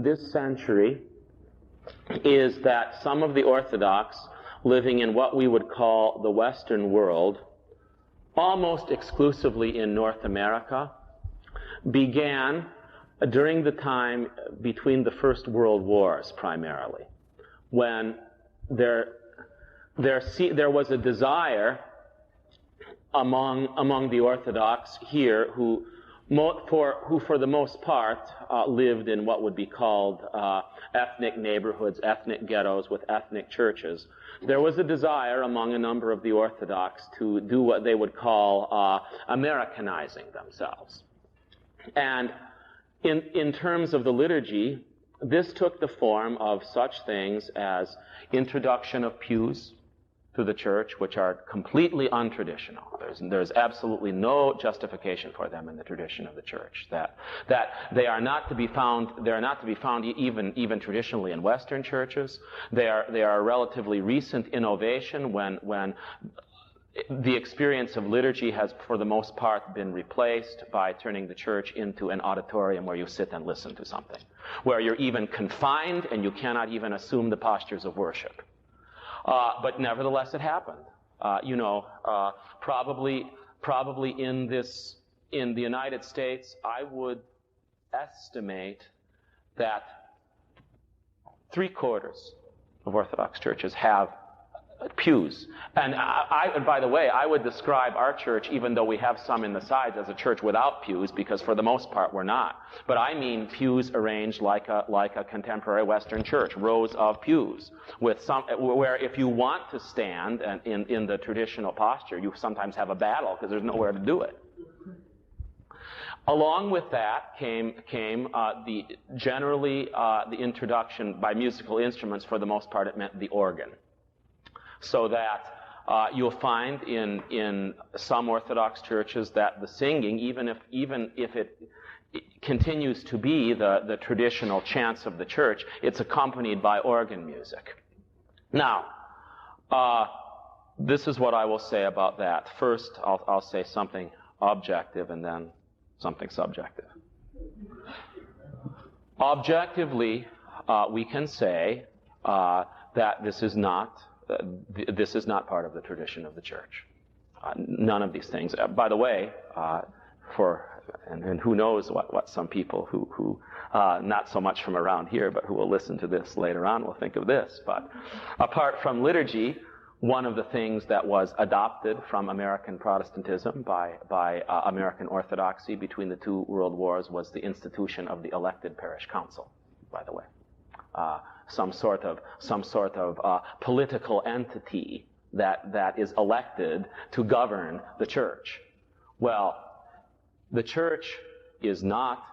this century is that some of the Orthodox living in what we would call the Western world, almost exclusively in North America, began during the time between the First World Wars primarily, when there was a desire among the Orthodox here who for the most part lived in what would be called ethnic neighborhoods, ethnic ghettos with ethnic churches. There was a desire among a number of the Orthodox to do what they would call Americanizing themselves. And in terms of the liturgy, this took the form of such things as introduction of pews to the church, which are completely untraditional. There's absolutely no justification for them in the tradition of the church. That they are not to be found. They are not to be found even traditionally in Western churches. They are a relatively recent innovation when the experience of liturgy has, for the most part, been replaced by turning the church into an auditorium where you sit and listen to something, where you're even confined and you cannot even assume the postures of worship. But nevertheless, it happened. Probably in the United States, I would estimate that 3/4 of Orthodox churches have pews. And by the way, I would describe our church, even though we have some in the sides, as a church without pews, because for the most part we're not. But I mean pews arranged like a contemporary Western church, rows of pews, with some where if you want to stand and in the traditional posture, you sometimes have a battle because there's nowhere to do it. Along with that came the introduction by musical instruments. For the most part, it meant the organ. So that you'll find in some Orthodox churches that the singing, even if it continues to be the traditional chants of the church, it's accompanied by organ music. Now, this is what I will say about that. First, I'll say something objective and then something subjective. Objectively, we can say that this is not part of the tradition of the church. None of these things. By the way, and who knows what some people who not so much from around here, but who will listen to this later on will think of this. But apart from liturgy, one of the things that was adopted from American Protestantism by American Orthodoxy between the two world wars was the institution of the elected Parish Council, by the way. Some sort of political entity that is elected to govern the church. Well, the church is not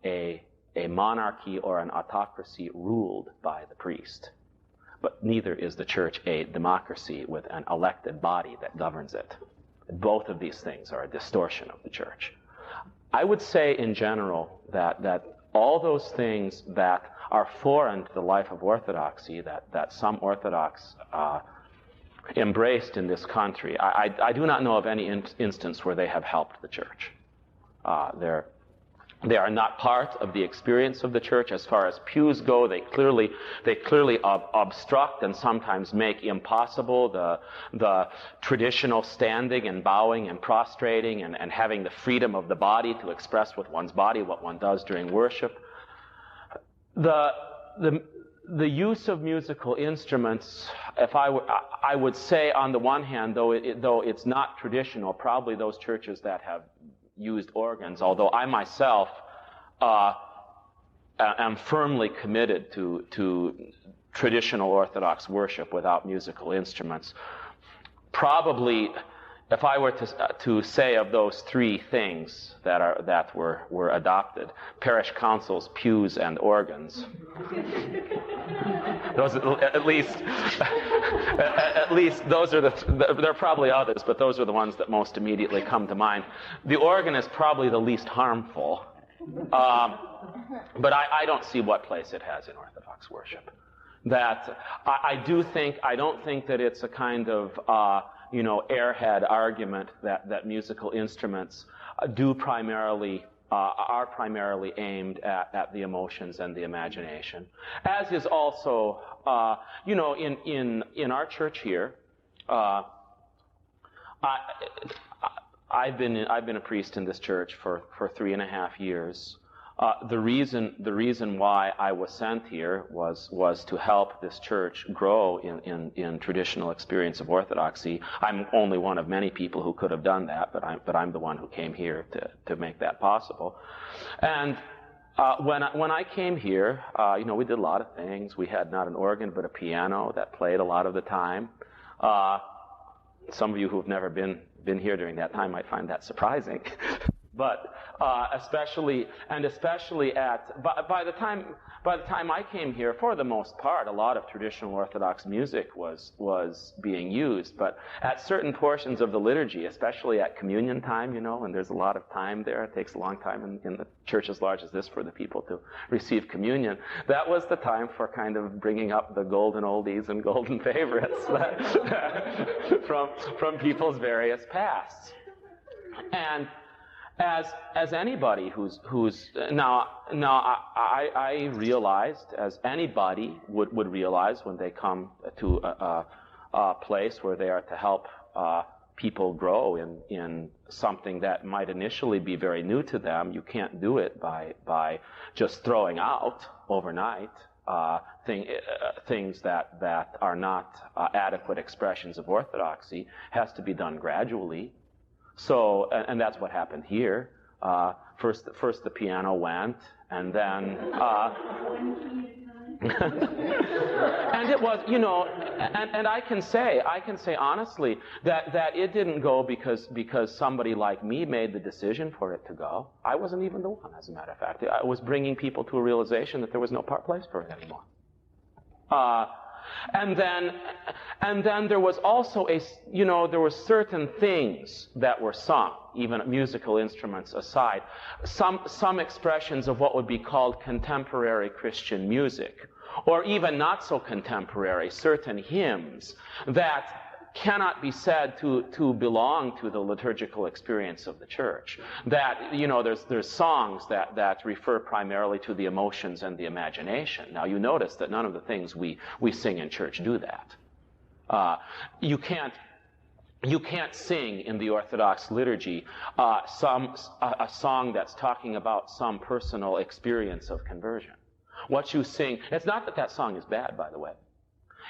a monarchy or an autocracy ruled by the priest, but neither is the church a democracy with an elected body that governs it. Both of these things are a distortion of the church. I would say in general that all those things that are foreign to the life of Orthodoxy, that some Orthodox embraced in this country, I do not know of any instance where they have helped the church. They are not part of the experience of the church. As far as pews go, they clearly obstruct and sometimes make impossible the traditional standing and bowing and prostrating and having the freedom of the body to express with one's body what one does during worship. The use of musical instruments, I would say on the one hand, though it's not traditional, probably those churches that have used organs, although I myself am firmly committed to traditional Orthodox worship without musical instruments. Probably, if I were to say of those three things that were adopted, parish councils, pews, and organs, those at least those are there are probably others, but those are the ones that most immediately come to mind. The organ is probably the least harmful, but I don't see what place it has in Orthodox worship. That I don't think that it's a kind of airhead argument that musical instruments do primarily are primarily aimed at the emotions and the imagination, as is also, in our church here. I've been a priest in this church for 3.5 years. The reason why I was sent here was to help this church grow in traditional experience of Orthodoxy. I'm only one of many people who could have done that, but I'm the one who came here to make that possible. And when I came here, we did a lot of things. We had not an organ but a piano that played a lot of the time. Some of you who have never been here during that time might find that surprising. But especially by the time I came here, for the most part, a lot of traditional Orthodox music was being used. But at certain portions of the liturgy, especially at communion time, and there's a lot of time there. It takes a long time in the church as large as this for the people to receive communion. That was the time for kind of bringing up the golden oldies and golden favorites from people's various pasts. And as anybody who's now I realized, as anybody would realize when they come to a place where they are to help people grow in something that might initially be very new to them, you can't do it by just throwing out overnight things that are not adequate expressions of orthodoxy. It has to be done gradually. So, and that's what happened here. First the piano went, and then, and it was, and I can say honestly that it didn't go because somebody like me made the decision for it to go. I wasn't even the one, as a matter of fact. I was bringing people to a realization that there was no place for it anymore. And then there was also there were certain things that were sung, even musical instruments aside, some expressions of what would be called contemporary Christian music, or even not so contemporary, certain hymns that cannot be said to belong to the liturgical experience of the church. That, there's songs that refer primarily to the emotions and the imagination. Now, you notice that none of the things we sing in church do that. You can't sing in the Orthodox liturgy a song that's talking about some personal experience of conversion. What you sing, it's not that song is bad, by the way.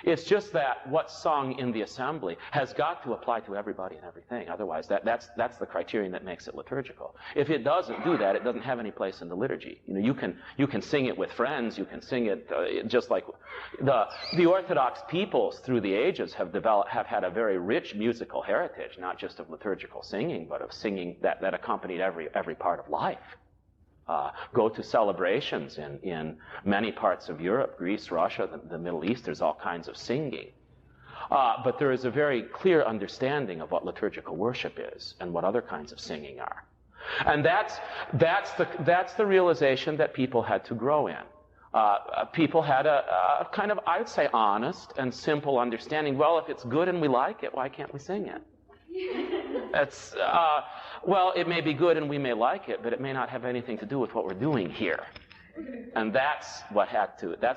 It's just that what's sung in the assembly has got to apply to everybody and everything. Otherwise, that's the criterion that makes it liturgical. If it doesn't do that, it doesn't have any place in the liturgy. You can sing it with friends. You can sing it just like the Orthodox peoples through the ages have had a very rich musical heritage, not just of liturgical singing, but of singing that accompanied every part of life. Go to celebrations in many parts of Europe, Greece, Russia, the Middle East. There's all kinds of singing. But there is a very clear understanding of what liturgical worship is and what other kinds of singing are. And that's the realization that people had to grow in. People had a kind of, I would say, honest and simple understanding. Well, if it's good and we like it, why can't we sing it? Well, it may be good and we may like it, but it may not have anything to do with what we're doing here. And that's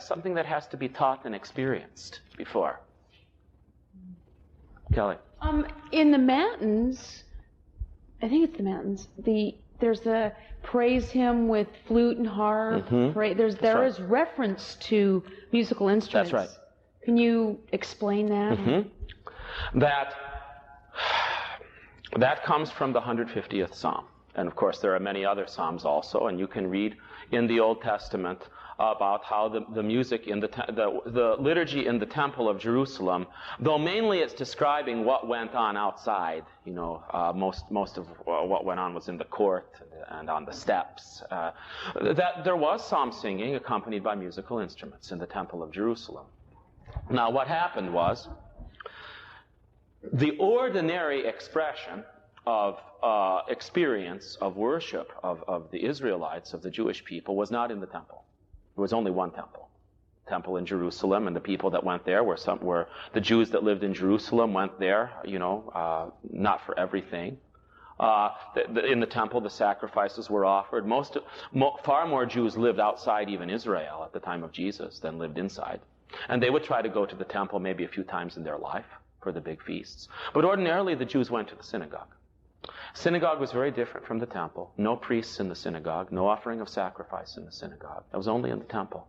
something that has to be taught and experienced before. Kelly? In the Matins, I think it's the Matins, there's a praise hymn with flute and harp. Mm-hmm. There is reference to musical instruments. That's right. Can you explain that? Mm-hmm. That comes from the 150th Psalm. And of course, there are many other Psalms also, and you can read in the Old Testament about how the music in the liturgy in the Temple of Jerusalem, though mainly it's describing what went on outside, most of what went on was in the court and on the steps, that there was psalm singing accompanied by musical instruments in the Temple of Jerusalem. Now, what happened was, the ordinary expression of experience of worship of the Israelites, of the Jewish people, was not in the temple. There was only one temple in Jerusalem, and the people that went there were the Jews that lived in Jerusalem went there, not for everything. In the temple, the sacrifices were offered. Far more Jews lived outside even Israel at the time of Jesus than lived inside. And they would try to go to the temple maybe a few times in their life for the big feasts. But ordinarily, the Jews went to the synagogue. Synagogue was very different from the temple. No priests in the synagogue, no offering of sacrifice in the synagogue. That was only in the temple.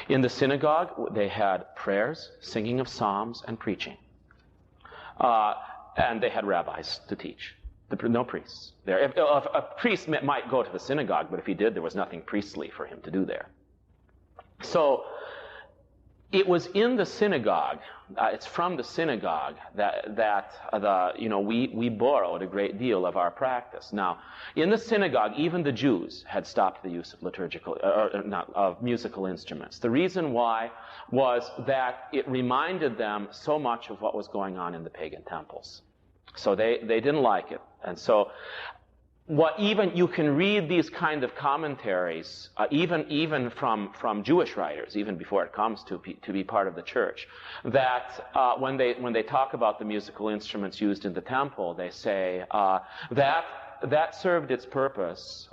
In the synagogue, they had prayers, singing of psalms, and preaching. And they had rabbis to teach. No priests there. A priest might go to the synagogue, but if he did, there was nothing priestly for him to do there. So it was in the synagogue, it's from the synagogue that we borrowed a great deal of our practice. Now, in the synagogue, even the Jews had stopped the use of of musical instruments. The reason why was that it reminded them so much of what was going on in the pagan temples. So they didn't like it. And so you can read these kind of commentaries, even from Jewish writers, even before it comes to be part of the church, that when they talk about the musical instruments used in the temple, they say that served its purpose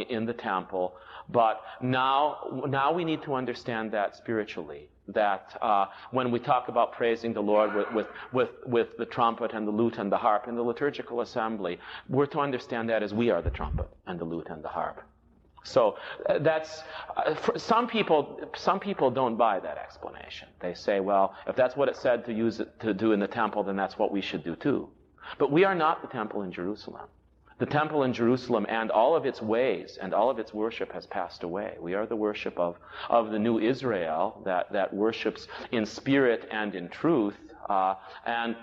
in the temple, but now we need to understand that spiritually. That when we talk about praising the Lord with the trumpet and the lute and the harp in the liturgical assembly, we're to understand that as we are the trumpet and the lute and the harp. So that's some people don't buy that explanation. They say, well, if that's what it said to do in the temple, then that's what we should do too. But we are not the temple in Jerusalem. The temple in Jerusalem and all of its ways and all of its worship has passed away. We are the worship of the new Israel that worships in spirit and in truth. And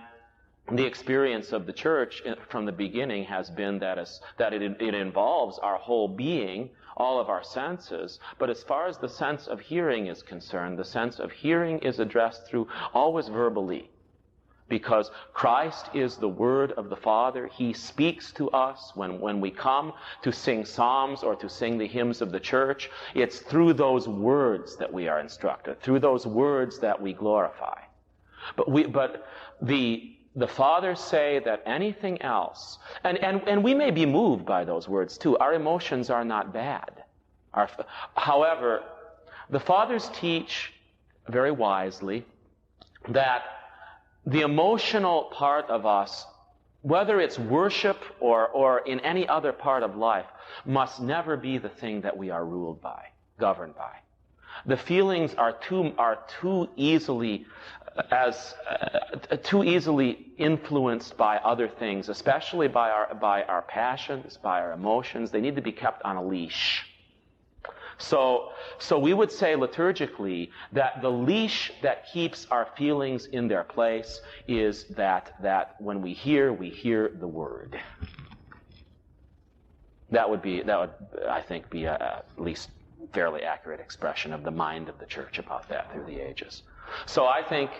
the experience of the church from the beginning has been that it involves our whole being, all of our senses. But as far as the sense of hearing is concerned, the sense of hearing is addressed through always verbally. Because Christ is the Word of the Father. He speaks to us when we come to sing psalms or to sing the hymns of the church. It's through those words that we are instructed, through those words that we glorify. But the fathers say that anything else, and we may be moved by those words too. Our emotions are not bad. However, the fathers teach very wisely that the emotional part of us, whether it's worship or in any other part of life, must never be the thing that we are ruled by, governed by. The feelings are too easily influenced by other things, especially by our passions, by our emotions. They need to be kept on a leash. So we would say liturgically that the leash that keeps our feelings in their place is that when we hear the Word. That would, I think, be at least fairly accurate expression of the mind of the church about that through the ages. So I think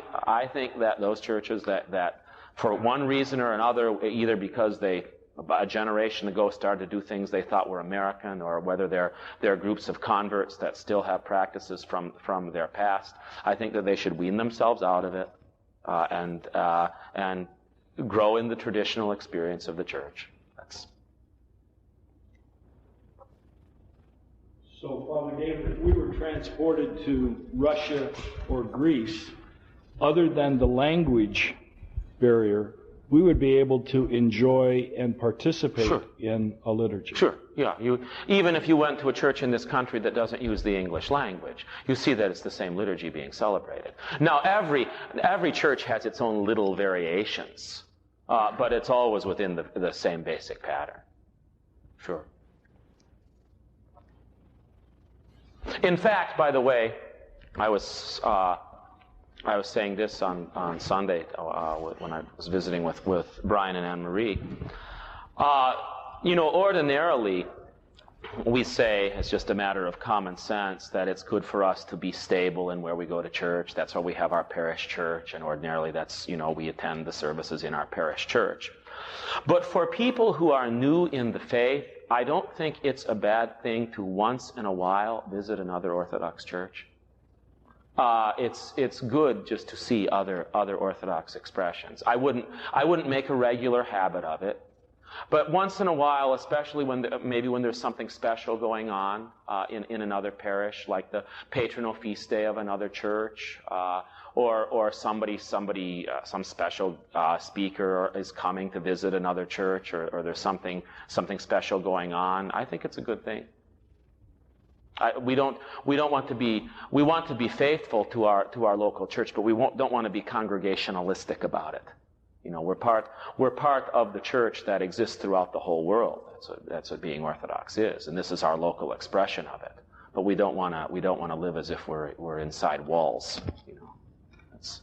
that those churches that for one reason or another, either because they a generation ago started to do things they thought were American, or whether they're groups of converts that still have practices from their past, I think that they should wean themselves out of it and grow in the traditional experience of the church. So, Father David, if we were transported to Russia or Greece, other than the language barrier, we would be able to enjoy and participate in a liturgy. Sure, yeah. Even if you went to a church in this country that doesn't use the English language, you see that it's the same liturgy being celebrated. Now, every church has its own little variations, but it's always within the same basic pattern. Sure. In fact, by the way, I was saying this on Sunday when I was visiting with Brian and Anne-Marie. Ordinarily, we say, it's just a matter of common sense, that it's good for us to be stable in where we go to church. That's why we have our parish church, and ordinarily that's, we attend the services in our parish church. But for people who are new in the faith, I don't think it's a bad thing to once in a while visit another Orthodox church. It's good just to see other Orthodox expressions. I wouldn't make a regular habit of it, But once in a while, especially maybe when there's something special going on in another parish, like the patronal feast day of another church, or some special speaker is coming to visit another church, or there's something special going on, I think it's a good thing. We want to be faithful to our local church, but we don't want to be congregationalistic about it. You know, we're part of the church that exists throughout the whole world. That's what being Orthodox is, and this is our local expression of it. But we don't want to live as if we're inside walls. You know, that's.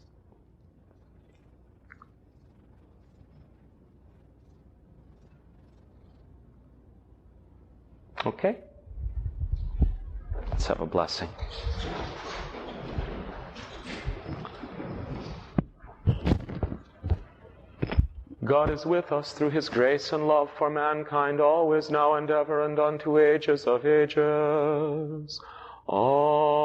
Okay. Let's have a blessing. God is with us through his grace and love for mankind, always, now, and ever, and unto ages of ages. Amen.